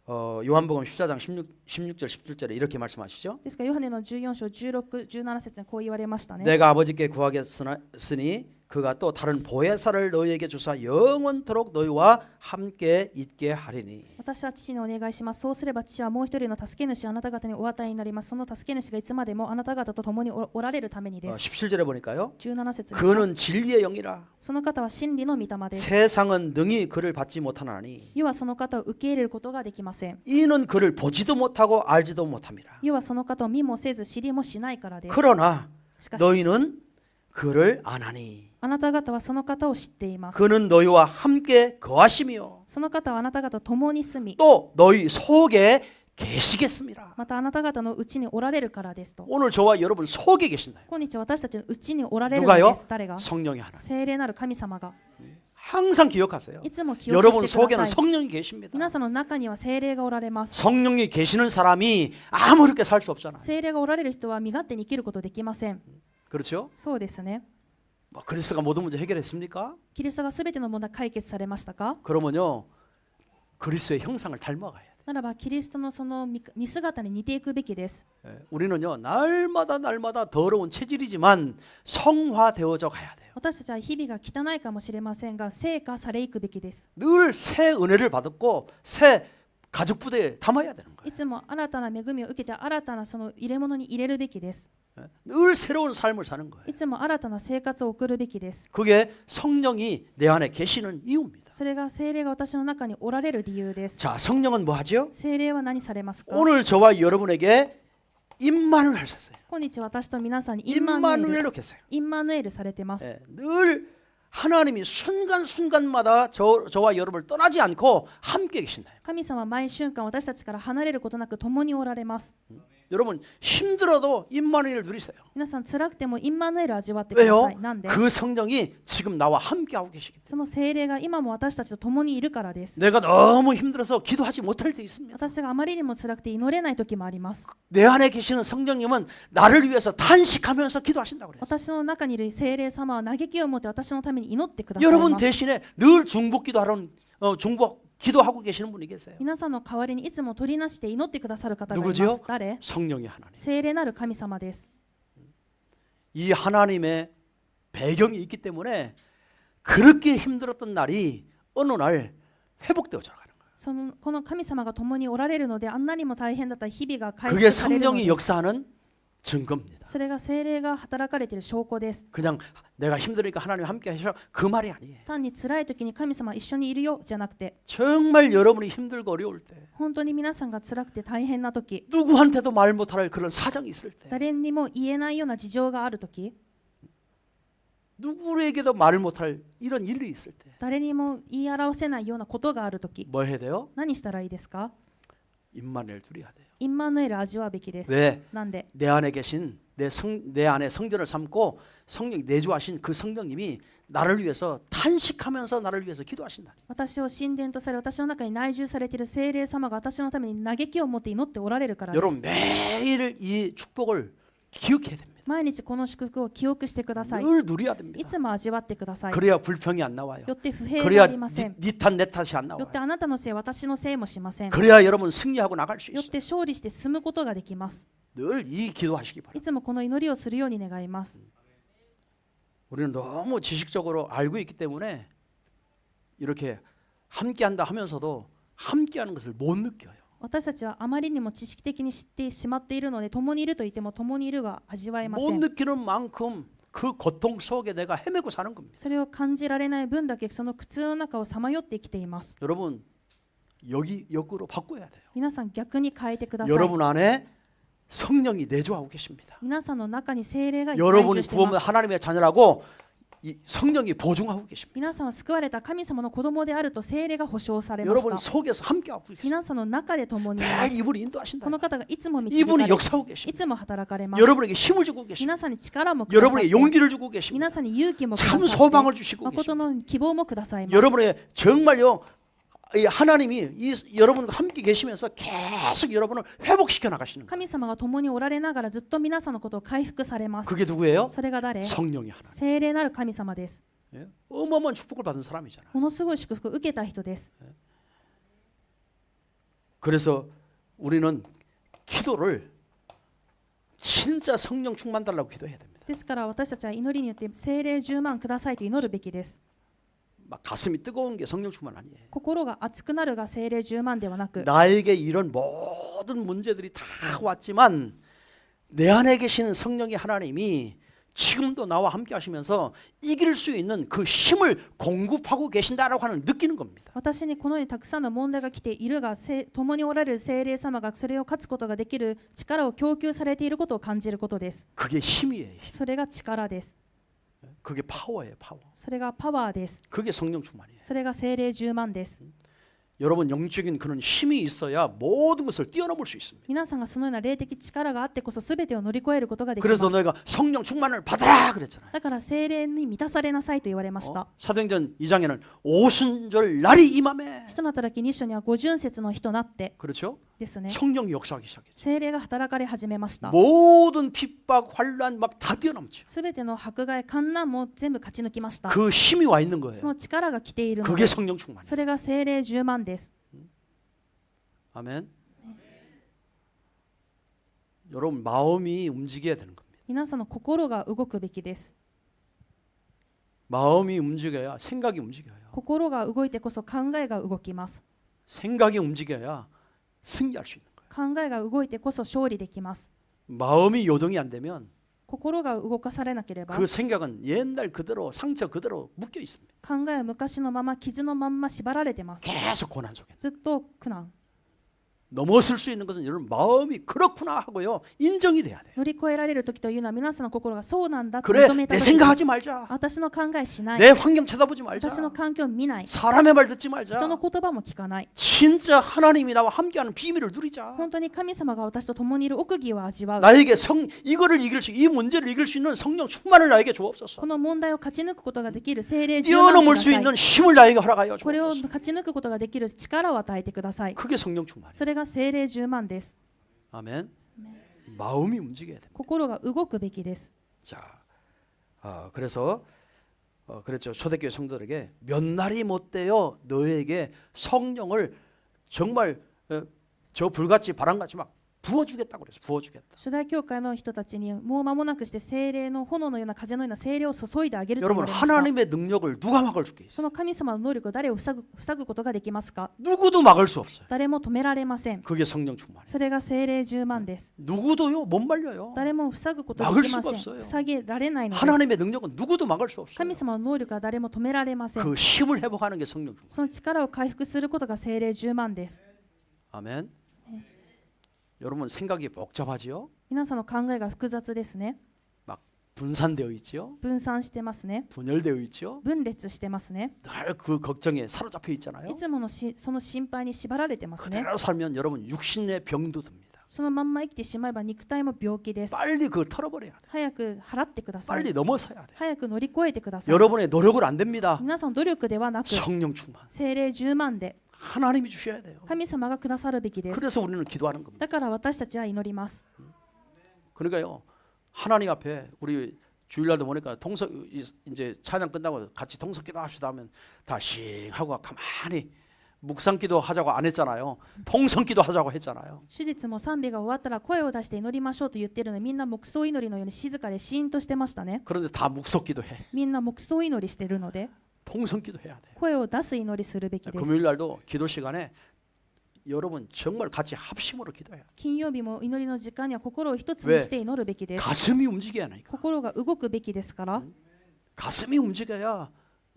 요한복음 14장 16절 17절에 이렇게 말씀하시죠. ですからヨハネの14章16、17節にこう言われましたね。 내가 아버지께 구하겠으니 그가 또 다른 보혜사를 너희에게 주사 영원토록 너희와 함께 있게 하리니. 私は父にお願いします。そうすれば父はもう一人の助け主をあなた方にお与えになります。その助け主がいつまでもあなた方と共におられるためにです。 17절에 보니까요. 17節に 그는 진리의 영이라 その方は真理の御霊です。 세상은 능히 그를 받지 못하나니 世はその方を受け入れることができません。 이는 그를 보지도 못하고 알지도 못함이라. 世はその方を見もせず知りもしないからです。 그러나 しかし 너희는 그를 아나니 あなた方はその方を知っています。 그는 너희와 함께 거하시며 その方はあなた方と共に住み、 또 너희 속에 계시겠습니다. またあなた方のうちにおられるからですと。 오늘 저와 여러분 속에 계신다. 今日私たちのうちにおられるの 누가요? です。誰が？ 성령이 하나. 聖霊なる神様が。 항상 기억하세요. いつも記憶 여러분 してく 속에는 ださい。 성령이 계십니다. 皆さんの中には聖霊がおられます。 성령이 계시는 사람이 아무렇게 살 수 없잖아요. 聖霊がおられる人は身勝手に生きることできません。 그렇죠? そうですね。 뭐 그리스도가 모든 문제 해결했습니까? キリストがすべての問題解決されましたか？ 그러면요 그리스도의 형상을 닮아가야 돼요. ならばキリストのその見姿に似ていくべきです。 우리는요 날마다 더러운 체질이지만 성화되어져 가야 돼요. 私たちは日々が汚いかもしれませんが、聖化されいくべきです。 늘 새 은혜를 받았고 새 가죽 부대에 담아야 되는 거예요. いつも新たな恵みを受けて新たなその入れ物に入れるべきです。늘 새로운 삶을 사는 거예요. いつも新たな生活を送るべきです。 그게 성령이 내 안에 계시는 이유입니다. それが聖霊が私の中におられる理由です。 자, 성령은 뭐 하죠? 聖霊は何されますか？ 오늘 저와 여러분에게 임마누엘 하셨어요. 今日私と皆さんにインマヌエル 임마누엘로 계세요. インマヌエルされてます。 예, 늘 하나님이 순간순간마다 저와 여러분을 떠나지 않고 함께 계신다. 神様は毎瞬間私たちから離れることなく共におられます。 여러분 힘들어도 임마누엘 누리세요. 皆さん辛くてもインマヌエル味わってくだ 왜요? さい。なんで？ 그 성령이 지금 나와 함께 하고 계시기 때문에. その聖霊が今も私たちと共にいるからです。 내가 너무 힘들어서 기도하지 못할 때 있습니다. 私があまりにも辛くて祈れない時もあります。 내 안에 계시는 성령님은 나를 위해서 탄식하면서 기도하신다고 그래요. 私の中にいる聖霊様は嘆きを持って私のために祈ってください 여러분 ます。 대신에 늘 중복 기도하는 중복 기도하고 계시는 분이 계세요. 皆さんの代わりにいつも取りなして祈ってくださる方がいま 누구죠? す。誰？ 성령의 하나님. 聖霊なる神様です。 이 하나님의 배경이 있기 때문에 그렇게 힘들었던 날이 어느 날 회복되어져 가는 거예요. この神様が共におられるのであんなにも大変だった日々が回 그게 復されるの 성령이 です。 역사하는 증거입니다. それが聖霊が働かれている証拠です。 그냥 내가 힘드니까 하나님 함께 하셔 그 말이 아니에요. 単に辛い時に神様は一緒にいるよじゃなくて、 정말 여러분이 힘들고 어려울 때 本当に皆さんが辛くて大変な時、 누구한테도 말 못할 그런 사정이 있을 때 誰にも言えないような事情がある時、 누구에게도 말을 못할 이런 일이 있을 때 誰にも言い表せないようなことがある時、 뭐 해야 돼요? 何したらいいですか？ 임마누엘 누려야 돼요. インマヌエル味わうべきです。 왜? なんで？ 내 안에 계신 내 안에 성전을 삼고 성령이 내주하신 그 성령님이 나를 위해서 탄식하면서 나를 위해서 기도하신다. 私を神殿とされ、私の中に内住されている聖霊様が私のために嘆きを持って祈っておられるからで 여러분 す。 매일 이 축복을 기억해야 됩니다. 毎日この祝福を記憶してください。 늘 누려야 い 됩니다. つも味わってください。 그래야 불평이 안 나와요. よって不平が 그래야 ありません。 네 탓 내 탓이 안 よ 나와요. ってあなたのせい、私のせいもしません。 그래야 여러분 승리하고 나갈 수 よっ 있어요. て勝利して進むことができます。 늘 이 기도하시기 い 바랍니다. つもこの祈りをするように願います。 우리는 너무 지식적으로 알고 있기 때문에 이렇게 함께한다 하면서도 함께하는 것을 못 느껴요. 私たちはあまりにも知識的に知ってしまっているので、共にいると言っても共にいるが味わえませ 못 ん。 느끼는 만큼 그 고통 속에 내가 헤매고 사는 겁니다. それを感じられない分だけその苦痛の中をさまよって生きています。 여러분 여기 역으로 바꿔야 돼요. 皆さん逆に変えてください。 여러분 안에 성령이 내주하고 계십니다. 皆さんの中に聖霊が内 여러분이 住してい 구원받은 ます。 하나님의 자녀라고 이 성령이 보증하고 계십니다. 皆さんは救われた神様の子供であると聖霊が保証されまし 여러분 た。 속에서 함께하고 계십니다. 皆さんの中で共にいま 늘 す。 이분이 인도하신다. この方がいつも導か 이분이 れ、 역사하고 い 계십니다. つも働かれます。 여러분에게 힘을 주고 계십니다. 皆さんに力もくださっ 여러분에게 て、 용기를 주고 계십니다. 皆さんに勇気もくださ 참 って、 소망을 주시고 誠 계십니다. の希望もくださいます。 여러분의 정말요 이 하나님이 여러분과 함께 계시면서 계속 여러분을 회복시켜 나가시는 거예요. 神様が共におられながらずっと皆さんのことを回復されます。 그게 누구예요? それが誰？ 성령이 하나님. 聖霊なる神様です。 예? 어마어마한 축복을 받은 사람이잖아요. ものすごい祝福を受けた人です。 그래서 우리는 기도를 진짜 성령 충만 달라고 기도해야 됩니다. ですから私たちは祈りによって聖霊10万くださいと祈るべきです。 막 가슴이 뜨거운 게 성령 충만 아니에요. 心が熱くなるが聖霊10万ではなく、 나에게 이런 모든 문제들이 다 왔지만 내 안에 계시는 성령의 하나님이 지금도 나와 함께 하시면서 이길 수 있는 그 힘을 공급하고 계신다라고 하는 느끼는 겁니다. 私にこのようにたくさんの問題が来ているが、共におられる聖霊様がそれを勝つことができる力を供給されていることを感じることです。 그게 힘이에요. 힘. それが力です。 그게 파워예요. 파워. それがパワーです。 그게 성령 충만이에요. それが聖霊10万です。 여러분 영적인 그런 힘이 있어야 모든 것을 뛰어넘을 수 있습니다. 皆さんがそのような霊的力があってこそ全てを乗り越えることができま 그래서 す。 너희가 성령 충만을 받아라 그랬잖아요. だから聖霊に満たされなさいと言われました。 사도행전 2장에는 오순절 날이 임함에 使徒の働き2章には五巡節の日となって 그렇죠? ですね、 성령이 역사하기 시작했죠. 聖霊が働かれ始めました。 모든 핍박, 환란 막 다 뛰어넘죠. すべての迫害、患難も全部勝ち抜きました。 그 힘이 와 있는 そ 거예요. の力が来ているの 그게 で、 성령 충만이에요. それが聖霊10万です。 아멘. 여러분 마음이 움직여야 되는 겁니다. 皆さんの心が動くべきです。 마음이 움직여야 생각이 움직여요. 心が動いてこそ考えが動きます。 생각이 움직여야 승리할 수 있는 거예요. 考えが動いてこそ勝利できます。 마음이 요동이 안 되면 心が動かされなければ 그 생각은 옛날 그대로 상처 그대로 묶여 있습니다. 考えは昔のまま傷のまんま縛られてます。 계속 고난 속에. ずっと苦難 넘어설 수 있는 것은 여러분 마음이 그렇구나 하고요. 인정이 돼야 돼요. 乗り越えられる時というのは皆さんの心がそうなんだと 그래 認めた 내 時です。 생각하지 말자. 私の考えしない 내 환경 쳐다보지 말자. 私の環境を見ない 사람의 말 듣지 말자. 人の言葉も聞かない 진짜 하나님이 나와 함께하는 비밀을 누리자. 本当に神様が私と共にいる奥義を味わう 나에게 이거를 이길 수, 이 문제를 이길 수 있는 성령 충만을 나에게 주옵소서. この問題を勝ち抜くことができる聖霊充満く 뛰어넘을 だ 수 さい 있는 힘을 나에게 허락하여 これを 주옵소서. 勝ち抜くことができる力を与えてください 그게 성령 충만이에요. それが聖霊充満です 아멘. 마음이 움직여야 됩니다. 心が動くべきです 자, 그래서 그랬죠. 초대교회 성도들에게 몇 날이 못 되어 너에게 성령을 정말 저 불같이 바람같이 막 부어주겠다고 그랬어요. 부어주겠다. 初代教会の人たちにもう間もなくして聖霊の炎のような風のような聖霊を注いであげると言わ 여러분 れました 하나님의 능력을 누가 막을 수 있겠어요? その神様の能力を誰を塞ぐことができますか 누구도 막을 수 없어요. 誰も止められません 그게 성령 충만이에요. それが聖霊充満です 누구도요 못 말려요. 誰も塞ぐことができませ 막을수가없어요 ん塞げられないのです 하나님의 능력은 누구도 막을 수 없어요. 神様の能力は誰も止められません 그 힘을 회복하는 게 성령 충만. その力を回復することが聖霊充満です 아멘. 여러분 생각이 복잡하지요? 皆さんの考えが複雑ですね 막 분산되어 있지요? 分散してますね 분열되어 있지요? 分裂してますね 늘 그 걱정에 사로잡혀 있잖아요. いつものその心配に縛られてますね 그대로 살면 여러분 육신의 병도 듭니다. そのまんま生きてしまえば肉体も病気です 빨리 그걸 털어버려야 돼. 早く払ってください 빨리 넘어서야 돼. 早く乗り越えてください 여러분의 노력으로 안 됩니다. 皆さんの努力ではなく 성령 충만. 聖霊充満で 하나님이 주셔야 돼요. 神様がくださるべきです 그래서 우리는 기도하는 겁니다. だから私たちは祈ります 그러니까요. 하나님 앞에 우리 주일날도 보니까 이제 찬양 끝나고 같이 통성기도 합시다 하면 다 씩 하고 가만히 묵상기도 하자고 안 했잖아요. 통성기도 하자고 했잖아요. 手術も賛美が終わったら声を出して祈りましょうと言ってるのにみんな黙想祈りのように静かでシーンとしてましたね 그런데 다 묵석기도 해. みんな黙想祈りしてるので 통성기도 해야 돼. 声を出す祈りするべきです 금요일 날도 기도 시간에 여러분 정말 같이 합심으로 기도해야 돼. 金曜日も祈りの時間には心を一つにして祈るべきです 가슴이 움직여야 하니까. 心が動くべきですから 가슴이 움직여야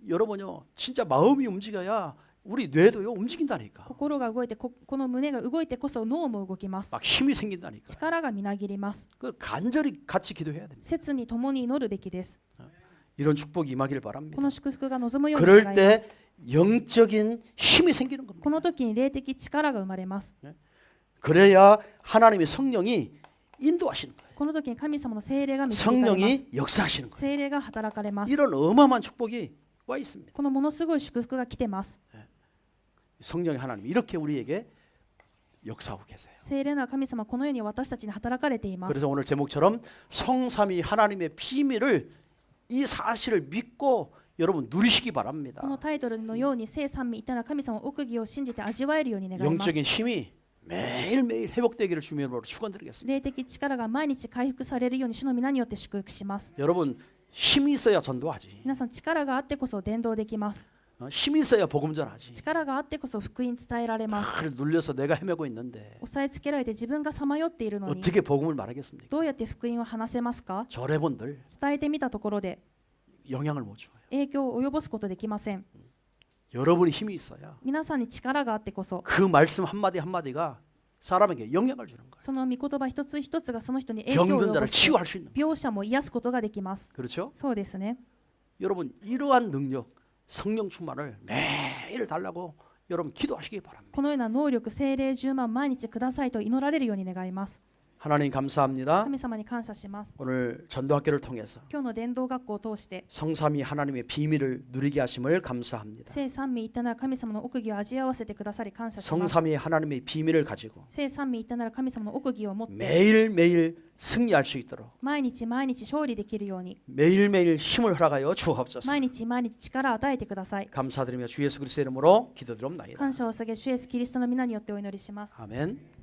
여러분요 진짜 마음이 움직여야 우리 뇌도요 움직인다니까. 心が動いてこの胸が動いてこそ脳も動きます 막 힘이 생긴다니까. 力がみなぎります 그 간절히 같이 기도해야 됩니다. 切に共に祈るべきです 이런 축복이 임하길 こ 바랍니다. の祝福が望むように 그럴 願います 때 영적인 힘이 생기는 겁니다. この時に霊的力が生まれます 그래야 하나님의 성령이 인도하시는 거예요. この時に神様の聖霊が導かれます 성령이 역사하시는 거예요. 聖霊が働かれます 이런 어마어마한 축복이 와 있습니다. このものすごい祝福が来てます 성령의 하나님 이렇게 우리에게 역사하고 계세요. 聖霊な神様このように私たちに働かれています 그래서 오늘 제목처럼 성삼위 하나님의 비밀을 이 사실을 믿고 여러분 누리시기 바랍니다. このタイトルのように聖三位一体な神様の奥義を信じて味わえるように願います 영적인 힘이 매일매일 회복되기를 주님의 이름으로 축원드리겠습니다. 霊的力が毎日回復されるように主の皆によって祝福します 여러분 힘이 있어야 전도하지. 皆さん力があってこそ伝道できます 힘이 있어야 복음 전하지. 力があってこそ福音伝えられます 나를 눌려서 내가 헤매고 있는데 押さえつけられて自分がさまよっているのに 어떻게 복음을 말하겠습니까? どうやって福音を話せますか 저래본들 伝えてみたところで 영향을 못 줘요. 影響を及ぼすことできません 여러분이 힘이 있어야 皆さんに力があってこそ 그 말씀 한마디 한마디가 사람에게 영향을 주는 거예요. その御言葉一つ一つがその人に影響を 병든 及ぼ 자를 す 치유할 수 있는. 病者も癒すことができます 그렇죠? そうですね 여러분 이러한 능력, 성령 충만을 매일 달라고 여러분 기도하시기 바랍니다. このような能力聖霊10万毎日くださいと祈られるように願います 하나님 감사합니다. 神様に感謝します 오늘 전도학교를 통해서 今日の伝道学校を通して 성삼위 하나님의 비밀을 누리게 하심을 감사합니다. 聖三位一体なる神様の奥義を味合わせてくださり感謝します 성삼위 하나님의 비밀을 가지고 聖三位一体なる神様の奥義を持って 매일매일 승리할 수 있도록 毎日毎日勝利できるように 매일매일 힘을 허락하여 주옵소서. 毎日毎日力を与えてください 감사드리며 주 예수 그리스도의 이름으로 기도드립니다. 感謝を捧げ主イエスキリストの皆によってお祈りします 아멘.